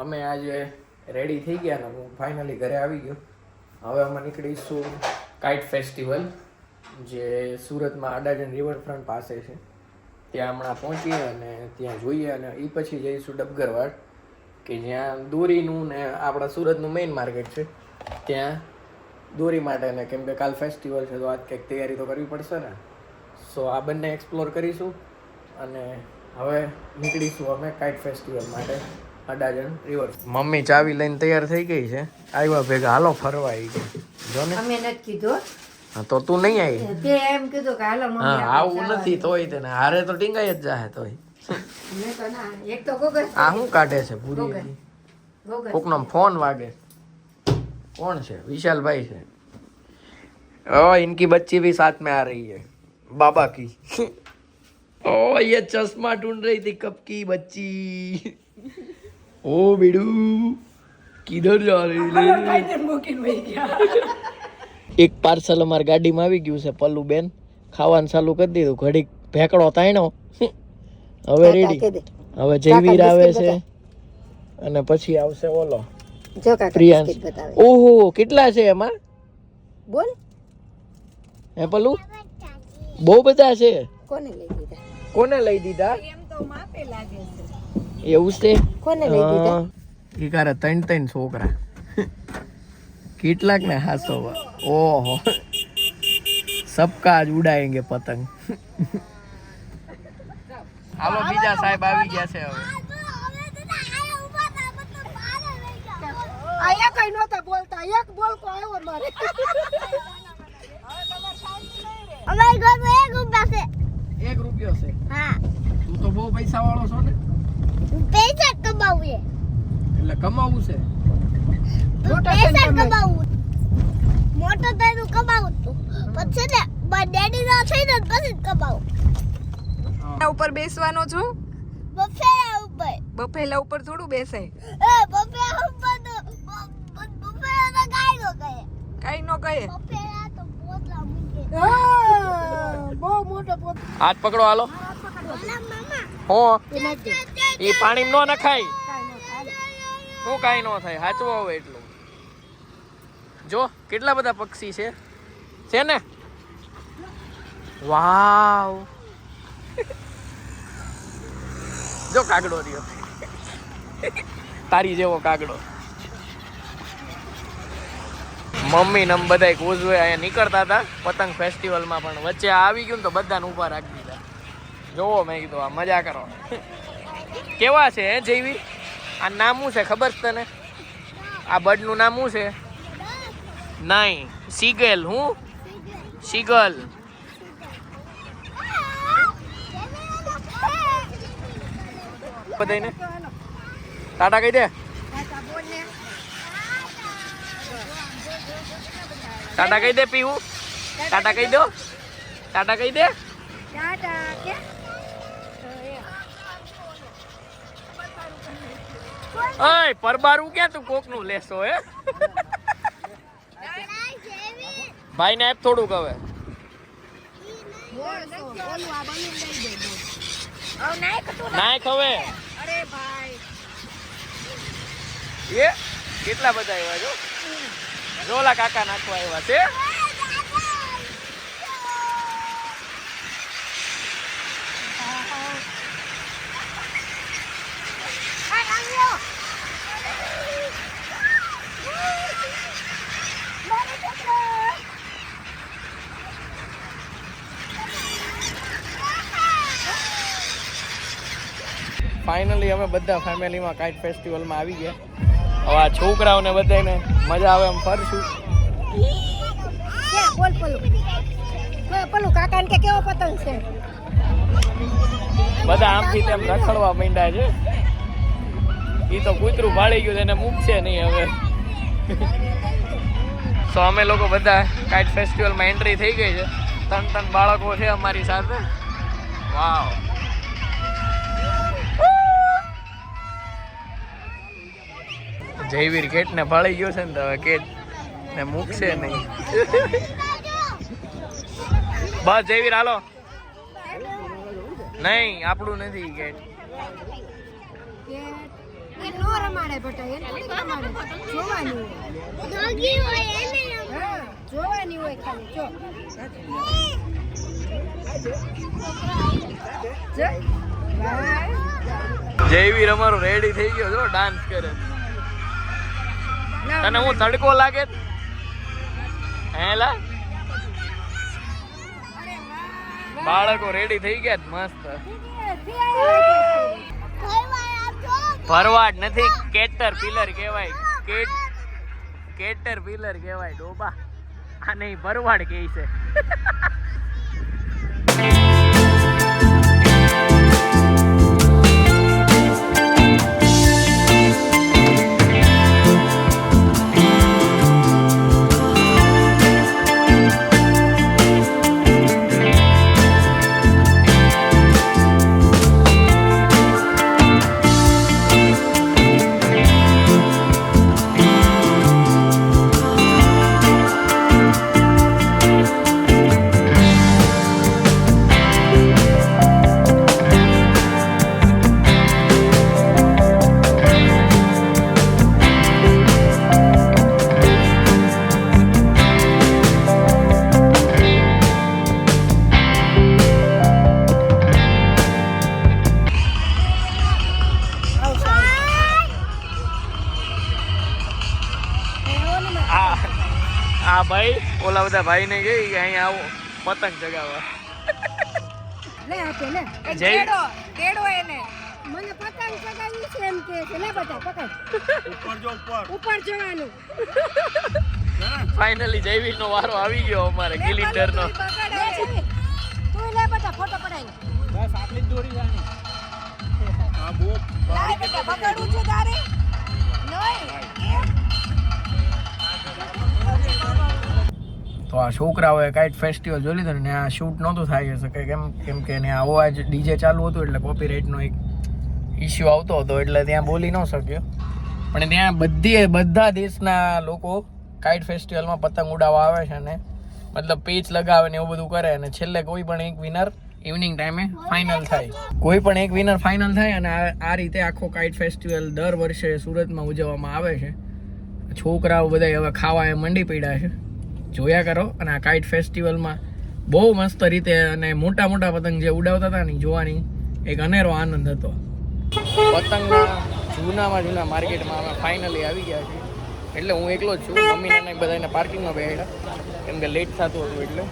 અમે આજે રેડી થઈ ગયા ને હું ફાઇનલી ઘરે આવી ગયો. હવે અમે નીકળીશું કાઇટ ફેસ્ટિવલ જે સુરતમાં અડાજણ રિવરફ્રન્ટ પાસે છે. ત્યાં હમણાં પહોંચીએ અને ત્યાં જોઈએ અને એ પછી જઈશું ડબગરવાડ કે જ્યાં દોરીનું ને આપણા સુરતનું મેઇન માર્કેટ છે. ત્યાં દોરી માટે ને કેમ કે કાલ ફેસ્ટિવલ છે તો આજ કંઈક તૈયારી તો કરવી પડશે ને. સો આ બંને એક્સપ્લોર કરીશું અને હવે નીકળીશું અમે કાઇટ ફેસ્ટિવલ માટે અડાજણ રિવર. મમ્મી ચાવી લઈને તૈયાર થઈ ગઈ છે. આવ્યા ભેગા હાલો ફરવા આવી ગઈ જો ને. અમે નથી કીધું. હા તો તું નહીં આવી. તે એમ કીધું કે હાલો મમ્મી. હા આવું નથી તોય તેને હારે તો ટીંગાઈ જ જાહે તોય. મેં તો ના એક તો ગોગર આ શું કાઢે છે પૂરી? ગોગર કોકનો ફોન વાગે. कौन है? विशाल भाई है. ओ इनकी बच्ची भी साथ में आ रही है बाबा की. ओ ये चश्मा ढूंढ रही थी कब की बच्ची. ओ बिडू किधर जा रही है? एक पार्सल हमारी गाड़ी में આવી ગયું છે. પલ્લુ બેન ખાવાનું ચાલુ કરી દીધું. ઘડી ભેકડો તાણ્યો. હવે રેડી. હવે જયવીર આવે છે અને પછી આવશે ઓલો જો કાકા પ્રિયાંશ. બિસ્કિટ બતાવે. ઓહો કેટલા છે એમાં? બોલ હે પલ્લુ બહુ બધા છે. કોને લઈ દીધા? કોને લઈ દીધા? એમ તો માપે લાગે છે. એવું છે? કોને લઈ દીધા? ઈ કારે ત્રણ છોકરા. કેટલાક ને હાસો. ઓહો સબકા આજ ઉડાએંગે પતંગ. હાલો બીજા સાહેબ આવી ગયા છે હવે. આયા કઈ નહોતા બોલતા. એક બોલકો આવ્યો મારે. અમારી ઘરમાં 1 રૂપિયા છે. 1 રૂપિયો છે? હા. તું તો બહુ પૈસા વાળો છો ને. પૈસા કમાવું છે. એટલે કમાવું છે. પૈસા કમાવું. મોટો થઈને કમાવું તું. પછી ને ડેડી ના થઈને પછી કમાવું. ઉપર બેસવાનો છો? બફેલા ઉપર. બફેલા ઉપર થોડું બેસાય. બફેલા ઉપર તો બફેલા તો ગાય નો કહે. કઈ નો કહે. બફેલા તો પોતલા મૂકે. બહુ મોટો પોત. હાથ પકડો હાલો. હો ઈ પાણી નો નખાય. હું કાઈ નો થાય. હાચવો હવે એટલું. જો કેટલા બધા પક્ષી છે ને. વાવ જો કાગડો રહ્યો. તારી જેવો કાગડો. મમ્મી ને બધા કોઝવે અહીંયા નીકળતા હતા પતંગ ફેસ્ટિવલમાં પણ વચ્ચે આવી ગયું ને તો બધાને ઊભા રાખી દીધા. જોવો મેં કીધું આ મજા કરો. કેવા છે હે જયવીર? આ નામ શું છે ખબર છે તને? આ બર્ડનું નામ શું છે? નહીં સીગલ. હું સીગલ. બધાને ટાટા કહી દે. ટાટા કહી દે પીવું. ટાટા કહી દો. ટાટા કહી દે. ટાટા કે ઓય પરબારું ક્યાં તું કોકનું લેશો હે? ભાઈ ને આપ થોડુંક હવે. નાખ હવે. અરે ભાઈ એ કેટલા બધા આવ્યા જો. જોલા કાકા નાખવા આવ્યા છે. ફાઇનલી અમે બધા ફેમિલીમાં કાઇટ ફેસ્ટિવલમાં આવી ગયા. હવે આ છોકરાઓને બધાને મજા આવે એમ ફરશું. બોલ પલું કાકા ને કેવો પતંગ છે? બધા આમથી તેમ રખડવા માંડ્યા છે. ઈ તો કૂતરું ભાળી ગયું એને મૂકશે નહીં હવે. તો અમે લોકો બધા કાઇટ ફેસ્ટિવલમાં એન્ટ્રી થઈ ગઈ છે. 3 બાળકો છે અમારી સાથે. વાવ જયવીર કેટ ને ભાળી ગયો છે ને તો હવે કેટ ને મૂકશે નહીં. બસ જયવીર હાલો. નહીં આપણું નથી કેટ. એ નો રમાડે બેટા, એ થોડી રમાડે, જોવાની હોય. ડોગી હોય એને હા, જોવાની હોય ખાલી, જો. જો. ભાઈ. જયવીર અમારો રેડી થઈ ગયો જો ડાન્સ કરે. તને હું તડકો લાગે હેલા બાળકો રેડી થઈ ગયા મસ્ત. ભરવાડ નથી કેટર પિલર કહેવાય. કેટર પિલર કહેવાય ડોબા. આ નહીં ભરવાડ કહે છે. આ ભાઈ ઓલા બધા ભાઈ ને ગઈ કે અહીંયા આવો પતંગ ચગાવવા. લે આપે લે. જય તેડો એને. મને પતંગ ચગાવી છે એમ કે છે. લે બેટા પકડ. ઉપર જવાનું. ફાઇનલી જયવીર નો વારો આવી ગયો અમારે કિલિન્ડર નો. લે જયવીર. તું લે બેટા ફોટો પડાવી. બસ આટલી જ દોરી જાની. હા બો લાય બેટા પકડું છું તારે. નહીં. તો આ છોકરાઓએ કાઇટ ફેસ્ટિવલ જોઈ લીધો ને આ શૂટ નહોતું થાય શકે કેમ કે એને આવો આજ ડીજે ચાલુ હતું એટલે કોપીરાઇટનો એક ઇસ્યુ આવતો હતો એટલે ત્યાં બોલી ન શક્યો. પણ ત્યાં બધા દેશના લોકો કાઇટ ફેસ્ટિવલમાં પતંગ ઉડાવવા આવે છે અને મતલબ પેચ લગાવે ને એવું બધું કરે અને છેલ્લે કોઈ પણ એક વિનર ઇવનિંગ ટાઈમે ફાઇનલ થાય. કોઈ પણ એક વિનર ફાઇનલ થાય અને આ રીતે આખો કાઇટ ફેસ્ટિવલ દર વર્ષે સુરતમાં ઉજવવામાં આવે છે. છોકરાઓ બધા હવે ખાવા એ મંડી પડ્યા છે. જોયા કરો અને આ કાઇટ ફેસ્ટિવલમાં બહુ મસ્ત રીતે અને મોટા મોટા પતંગ જે ઉડાવતા હતા ને જોવાની એક અનેરો આનંદ હતો. પતંગના જૂના માર્કેટમાં અમે ફાઇનલી આવી ગયા છીએ. એટલે હું એકલો જ છું. મમ્મીને બધાને પાર્કિંગમાં બેહાડ્યા કેમ કે લેટ થતું હતું એટલે.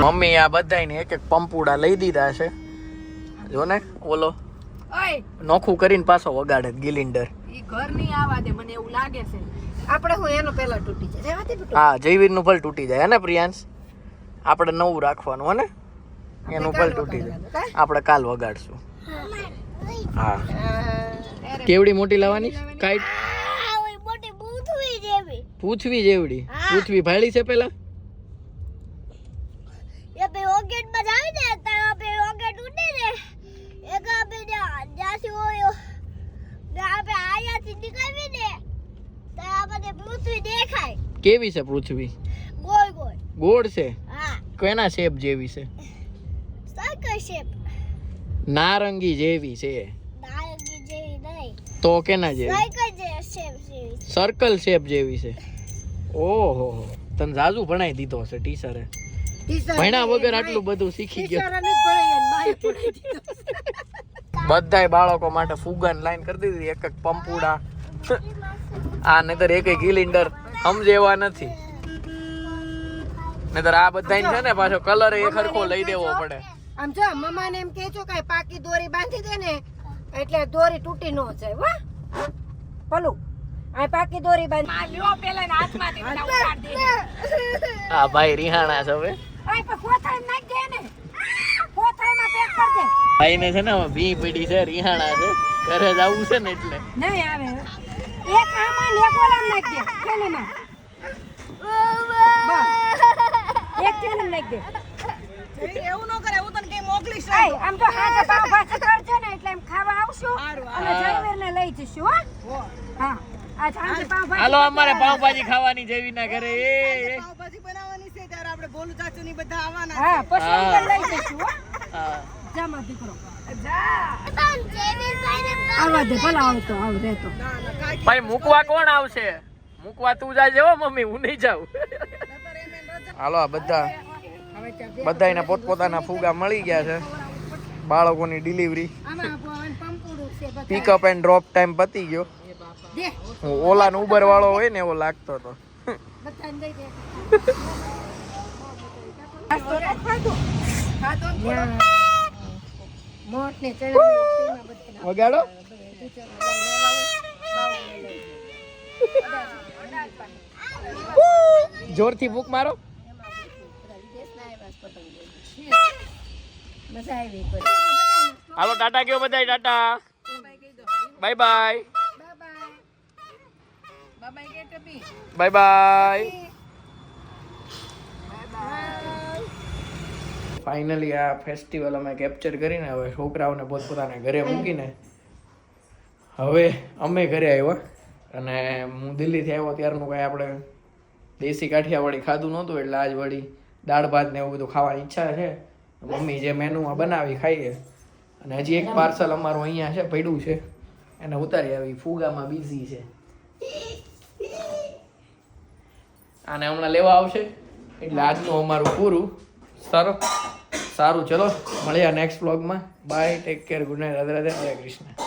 મમ્મી આ બધાને એક એક પંપુડા લઈ દીધા છે. જો ને ઓલો ઓય નોખું કરીને પાછો વગાડે ગિલિન્ડર. ઈ ઘર નહીં આવા દે મને એવું લાગે છે. આપણે હું એનો પહેલા તૂટી જાય. રહેવા દે બેટા. હા જયવીરનું ભલ તૂટી જાય હે પ્રિયાંશ. આપણે નવું રાખવાનું હે ને એનું ભલ તૂટી જાય. આપણે કાલ વગાડશું. હા કેવડી મોટી લાવવાની કાઈટ? મોટી પૂછવી જેવી. પૂછવી જેવડી. પૂછવી ભાળી છે પેલા. એ બે રોકેટ માં જાય ને તારા બે રોકેટ ઉડે ને એક આપે જ્યાંથી હોય ને આપે આયાથી નીકળવી ને તારા આપણે પૃથ્વી દેખાય. કેવી છે પૃથ્વી? ગોળ ગોળ. ગોળ છે? હા. કેના શેપ જેવી છે? Circle shape. નારંગી જેવી છે. નારંગી જેવી નહીં. તો કેના જેવી? સર્કલ શેપ જેવી. સર્કલ શેપ જેવી છે. ઓહો તને જાજુ ભણાઈ દીધો છે ટીચરે. ભણ્યા વગર આટલું બધું શીખી ગયો. બધાય બાળકો માટે ફુગાન લાઈન કરી દીધી. એક એક પંપુડા આ નહીતર એક ગિલિન્ડર સમજેવા નથી. નહીતર આ બધાય છે ને પાછો કલર એ ખરખો લઈ દેવો પડે. આમ જો મમ્માને એમ કહેજો કે પાકી દોરી બાંધી દે ને એટલે દોરી તૂટી ન જાય. વાહ પલું આ પાકી દોરી બાંધી. આ લ્યો પેલા હાથમાંથી મને ઉતાર દે. આ ભાઈ રિહાણા છે હવે. આય પર કોથળીમાં નાખ દે ને. કોથળીમાં પેક કર દે. ભાઈ ને છે ને ભી પડી છે રિહાણા છે ઘરે જવું છે ને એટલે નહીં આવે. એક આમાં ને એક ઓલામાં નાખ દે. થેલીમાં. બસ. એક થેલીમાં નાખ દે. એવું ન કરે હું તને કઈ મોકલું મોકલીશ એય, આમ તો હાથે પાવભાજી કરજો ને એટલે એમ ખાવા આવશું હારું, અને જયવીરને લઈ જઈશું હો હા આજ સાંજે પાવભાજી હાલો અમારે પાવભાજી ખાવાની જેવીના ઘરે એ પાવભાજી બનાવવાની છે ત્યારે આપણે ભોલું ચાચુ ની બધા આવવાના હા પછી અંદર લઈ જઈશું હો હા. જા મારો દીકરો જા આવવા દે ભલા આવતો આવ રહેતો ના ના કાંઈ ભાઈ મૂકવા કોણ આવશે? મૂકવા તું જાજે હો મમ્મી, હું નહીં જાઉં. નતર એને રજા હાલો આ બધા હવે ચાલ બધાયના પોતપોતાના ફુગા મળી ગયા છે. બાળકોની ડિલિવરી, આમાં આપો અને પંપુડું છે બધા પિકઅપ એન્ડ ડ્રોપ ટાઈમ પતી ગયો. દે હું ઓલા ને ઉબર વાળો હોય ને એવો લાગતો હતો. બધાને દઈ દે નાસ્તો નથી ખાધું ખાધો ને મોટ ને ચણા તેમાં બધી વગાડો. જોરથી ભૂખ મારો. મજા આવી કોઈ હાલો ટાટા કયો બધાય, ટાટા બાય બાય બાબાઈ કે ટપી બાય બાય. ફાઇનલી આ ફેસ્ટિવલ અમે કેપ્ચર કરીને હવે છોકરાઓને પોતપોતાના ઘરે મૂકીને હવે અમે ઘરે આવ્યા. અને હું દિલ્હીથી આવ્યો ત્યારનું કાંઈ આપણે દેશી કાઠિયાવાડી ખાધું નહોતું, એટલે આજ વળી દાળ ભાત ને એવું બધું ખાવાની ઈચ્છા છે. મમ્મી જે મેનુમાં બનાવી ખાઈએ. અને હજી એક પાર્સલ અમારું અહીંયા છે પડ્યું છે, એને ઉતારી આવી. ફુગામાં બિઝી છે, આને હમણાં લેવા આવશે. એટલે આજનું અમારું પૂરું. સારું ચલો મળ્યા નેક્સ્ટ વ્લોગમાં. Bye, take care, good night, Radhe Radhe, Hare Krishna.